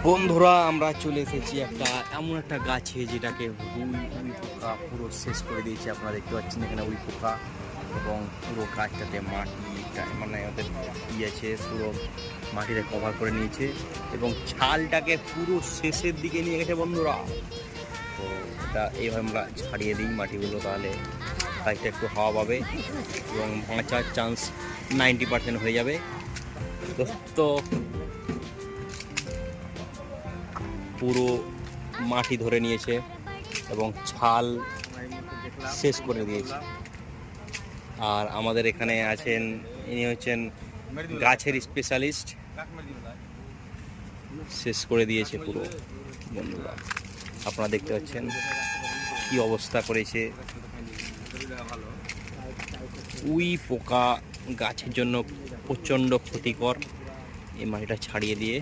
বন্ধুরা আমরা চলে এসেছি এমন একটা গাছে যেটাকে উই পোকা পুরো শেষ করে দিয়েছে। আপনারা দেখতে পাচ্ছেন এখানে উই পোকা এবং পুরো গাছটাতে মাটিটা মানে ওদের আছে পুরো মাটিতে কভার করে নিয়েছে এবং ছালটাকে পুরো শেষের দিকে নিয়ে গেছে বন্ধুরা। তো এটা এইভাবে আমরা ছাড়িয়ে দিই মাটিগুলো, তাহলে গাছটা একটু হাওয়া পাবে এবং বাঁচার চান্স 90% হয়ে যাবে। তো পুরো মাটি ধরে নিয়েছে এবং ছাল শেষ করে দিয়েছে। আর আমাদের এখানে আছেন, ইনি হচ্ছেন গাছের স্পেশালিস্ট, শেষ করে দিয়েছে পুরো। বন্ধুরা আপনারা দেখতে পাচ্ছেন কি অবস্থা করেছে। উই পোকা গাছের জন্য প্রচণ্ড ক্ষতিকর। এই মাটিটা ছাড়িয়ে দিয়ে